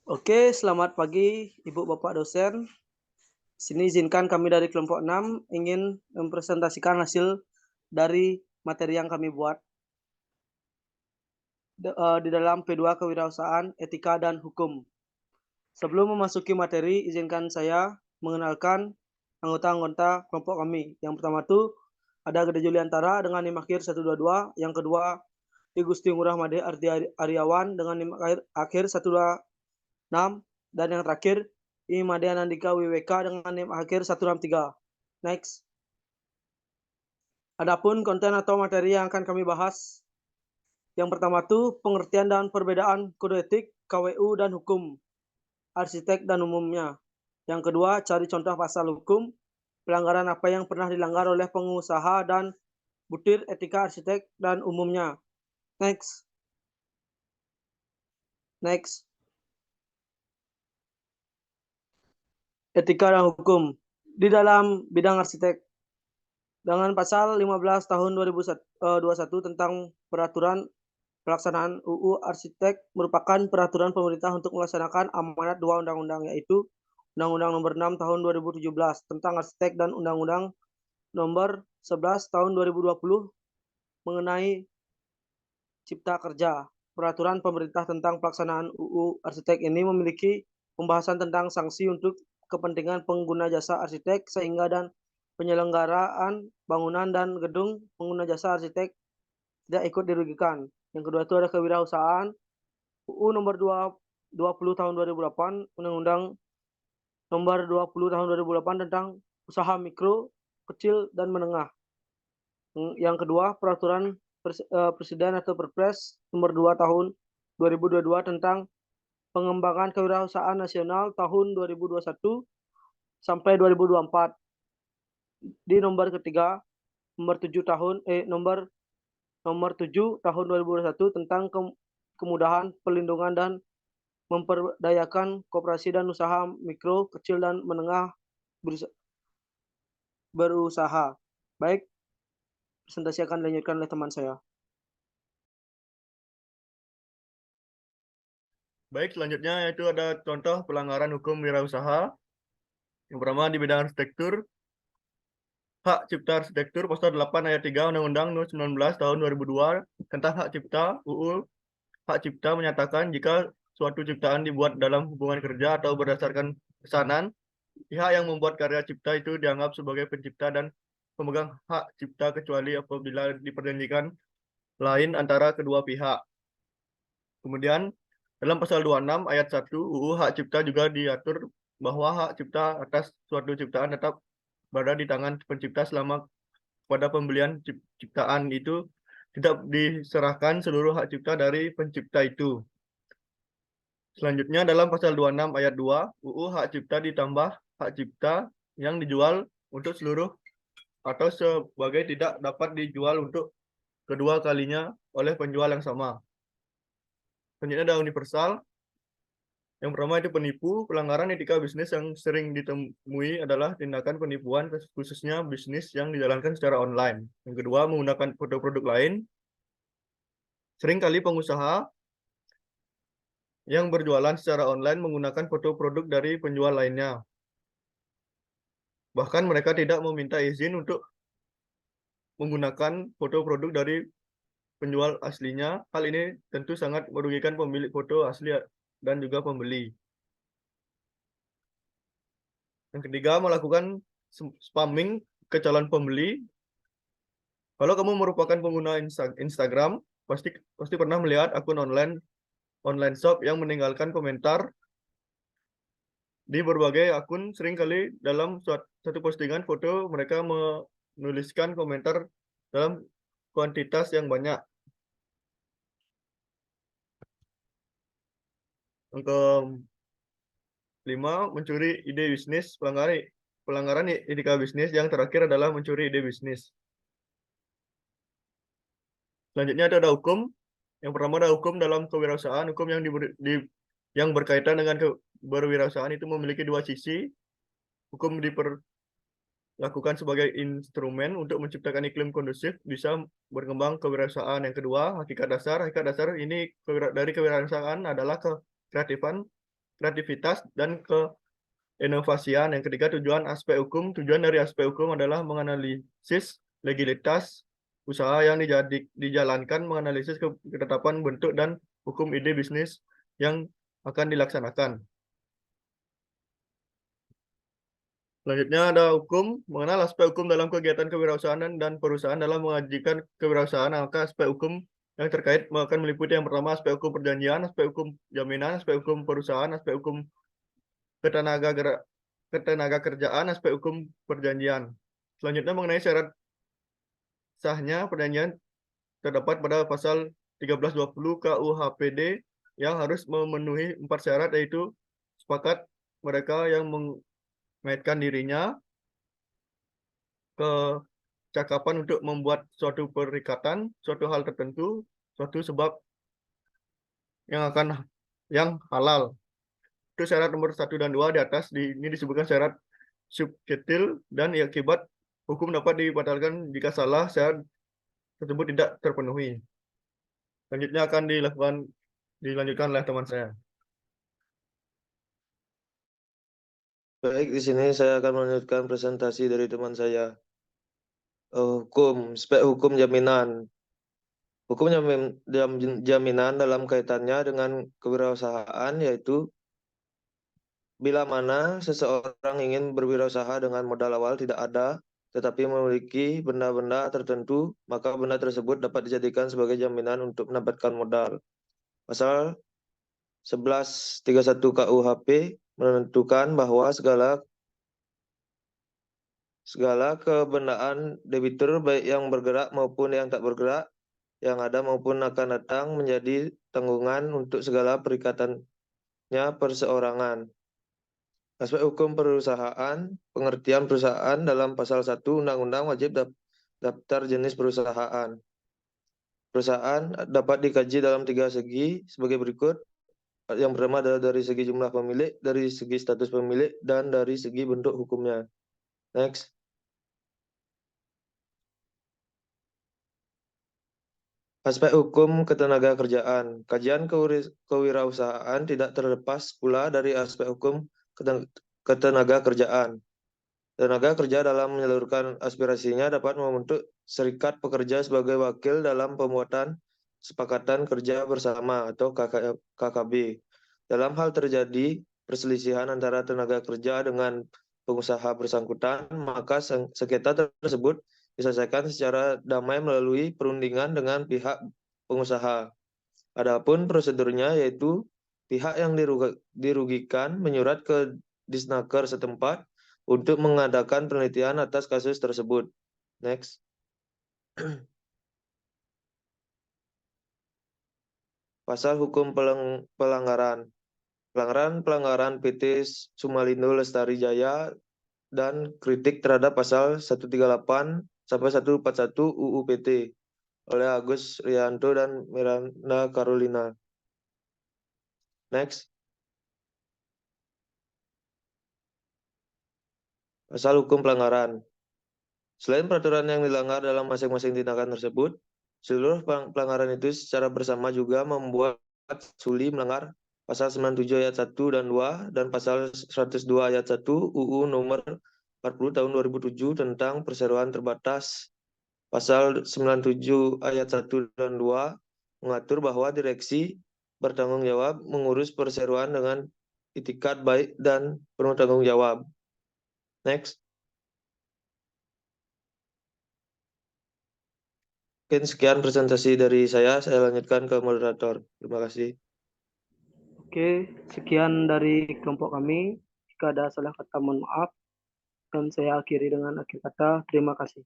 Oke, selamat pagi Ibu Bapak dosen. Sini izinkan kami dari kelompok 6 ingin mempresentasikan hasil dari materi yang kami buat di dalam P2 Kewirausahaan, Etika dan Hukum. Sebelum memasuki materi, izinkan saya mengenalkan anggota-anggota kelompok kami. Yang pertama itu ada Gede Juliantara dengan NIM akhir 122, yang kedua I Gusti Ngurah Made Aryawan dengan NIM akhir 126, dan yang terakhir I Made Anandika WWK dengan NIM akhir 163. Next. Adapun konten atau materi yang akan kami bahas, yang pertama itu pengertian dan perbedaan kode etik, KWU dan hukum, arsitek dan umumnya. Yang kedua, cari contoh pasal hukum, pelanggaran apa yang pernah dilanggar oleh pengusaha dan butir etika arsitek dan umumnya. Next. Etika dan hukum di dalam bidang arsitek. Dengan pasal 15 tahun 2021 tentang peraturan pelaksanaan UU Arsitek merupakan peraturan pemerintah untuk melaksanakan amanat dua undang-undang, yaitu Undang-Undang Nomor 6 Tahun 2017 tentang arsitek dan Undang-Undang Nomor 11 Tahun 2020 mengenai Cipta Kerja. Peraturan pemerintah tentang pelaksanaan UU Arsitek ini memiliki pembahasan tentang sanksi untuk kepentingan pengguna jasa arsitek sehingga dan penyelenggaraan bangunan dan gedung pengguna jasa arsitek tidak ikut dirugikan. Yang kedua itu ada kewirausahaan. UU nomor 20 tahun 2008, Undang-Undang nomor 20 tahun 2008 tentang usaha mikro, kecil, dan menengah. Yang kedua, peraturan Presiden atau Perpres nomor 2 tahun 2022 tentang pengembangan kewirausahaan nasional tahun 2021 sampai 2024. Di nomor ketiga, nomor 7 tahun nomor 7 tahun 2021 tentang kemudahan pelindungan dan memperdayakan koperasi dan usaha mikro, kecil, dan menengah berusaha. Baik, presentasi akan dilanjutkan oleh teman saya. Baik, selanjutnya yaitu ada contoh pelanggaran hukum wirausaha. Yang pertama di bidang arsitektur, hak cipta arsitektur pasal 8 ayat 3 Undang-Undang Nomor 19 tahun 2002 tentang hak cipta. UU hak cipta menyatakan jika suatu ciptaan dibuat dalam hubungan kerja atau berdasarkan pesanan, pihak yang membuat karya cipta itu dianggap sebagai pencipta dan pemegang hak cipta kecuali apabila diperjanjikan lain antara kedua pihak. Kemudian dalam pasal 26 ayat 1 UU hak cipta juga diatur bahwa hak cipta atas suatu ciptaan tetap berada di tangan pencipta selama pada pembelian ciptaan itu tidak diserahkan seluruh hak cipta dari pencipta itu. Selanjutnya dalam pasal 26 ayat 2 UU hak cipta ditambah hak cipta yang dijual untuk seluruh atau sebagai tidak dapat dijual untuk kedua kalinya oleh penjual yang sama. Selanjutnya ada universal. Yang pertama itu penipu. Pelanggaran etika bisnis yang sering ditemui adalah tindakan penipuan khususnya bisnis yang dijalankan secara online. Yang kedua, menggunakan foto produk lain. Seringkali pengusaha yang berjualan secara online menggunakan foto produk dari penjual lainnya. Bahkan mereka tidak meminta izin untuk menggunakan foto produk dari penjual aslinya. Hal ini tentu sangat merugikan pemilik foto asli dan juga pembeli. Yang ketiga, melakukan spamming ke calon pembeli. Kalau kamu merupakan pengguna Instagram, pasti pernah melihat akun online shop yang meninggalkan komentar di berbagai akun. Seringkali dalam satu postingan foto mereka menuliskan komentar dalam kuantitas yang banyak. Yang kelima, mencuri ide bisnis. Pelanggaran etika bisnis yang terakhir adalah mencuri ide bisnis. Selanjutnya ada hukum. Yang pertama ada hukum dalam kewirausahaan. Hukum yang berkaitan dengan berwirausahaan itu memiliki dua sisi. Hukum diperlakukan sebagai instrumen untuk menciptakan iklim kondusif bisa berkembang kewirausahaan. Yang kedua, hakikat dasar. Hakikat dasar ini dari kewirausahaan adalah kreatifan kreativitas, dan keinovasian. Yang ketiga, tujuan aspek hukum. Tujuan dari aspek hukum adalah menganalisis legalitas usaha yang dijalankan, menganalisis ketetapan bentuk dan hukum ide bisnis yang akan dilaksanakan. Selanjutnya ada hukum, mengenal aspek hukum dalam kegiatan kewirausahaan dan perusahaan dalam mengajukan kewirausahaan. Maka aspek hukum yang terkait akan meliputi yang pertama aspek hukum perjanjian, aspek hukum jaminan, aspek hukum perusahaan, aspek hukum ketenaga kerjaan, aspek hukum perjanjian. Selanjutnya mengenai syarat sahnya perjanjian terdapat pada pasal 1320 KUHPD yang harus memenuhi 4 syarat, yaitu sepakat mereka yang mengaitkan dirinya, kecakapan untuk membuat suatu perikatan, suatu hal tertentu, suatu sebab yang halal. Itu syarat nomor 1 dan 2 di atas. Ini disebutkan syarat subketil dan akibat hukum dapat dibatalkan jika salah syarat tersebut tidak terpenuhi. Selanjutnya akan dilanjutkan oleh teman saya. Baik, di sini saya akan melanjutkan presentasi dari teman saya. Aspek hukum jaminan. Hukum jaminan dalam kaitannya dengan kewirausahaan, yaitu bila mana seseorang ingin berwirausaha dengan modal awal tidak ada, tetapi memiliki benda-benda tertentu, maka benda tersebut dapat dijadikan sebagai jaminan untuk mendapatkan modal. Pasal 1131 KUHP menentukan bahwa segala kebendaan debitur baik yang bergerak maupun yang tak bergerak, yang ada maupun akan datang, menjadi tanggungan untuk segala perikatannya perseorangan. Aspek hukum perusahaan, pengertian perusahaan dalam pasal 1 Undang-Undang Wajib Daftar Jenis Perusahaan. Perusahaan dapat dikaji dalam 3 segi sebagai berikut. Yang pertama adalah dari segi jumlah pemilik, dari segi status pemilik, dan dari segi bentuk hukumnya. Next. Aspek hukum ketenaga kerjaan. Kajian kewirausahaan tidak terlepas pula dari aspek hukum ketenaga kerjaan. Tenaga kerja dalam menyalurkan aspirasinya dapat membentuk serikat pekerja sebagai wakil dalam pembuatan kesepakatan kerja bersama atau KKB. Dalam hal terjadi perselisihan antara tenaga kerja dengan pengusaha bersangkutan, maka sengketa tersebut diselesaikan secara damai melalui perundingan dengan pihak pengusaha. Adapun prosedurnya yaitu pihak yang dirugikan menyurat ke Disnaker setempat untuk mengadakan penelitian atas kasus tersebut. Next. Pasal hukum pelanggaran. Pelanggaran PT Sumalindo Lestari Jaya dan kritik terhadap pasal 138 sampai 141 UU PT oleh Agus Rianto dan Miranda Carolina. Next. Pasal hukum pelanggaran. Selain peraturan yang dilanggar dalam masing-masing tindakan tersebut, seluruh pelanggaran itu secara bersama juga membuat Suli melanggar pasal 97 ayat 1 dan 2 dan pasal 102 ayat 1 UU nomor 40 tahun 2007 tentang perseroan terbatas. Pasal 97 ayat 1 dan 2 mengatur bahwa direksi bertanggung jawab mengurus perseroan dengan itikat baik dan penuh tanggung jawab. Next. Mungkin sekian presentasi dari saya lanjutkan ke moderator. Terima kasih. Oke, sekian dari kelompok kami. Jika ada salah kata mohon maaf. Dan saya akhiri dengan akhir kata, terima kasih.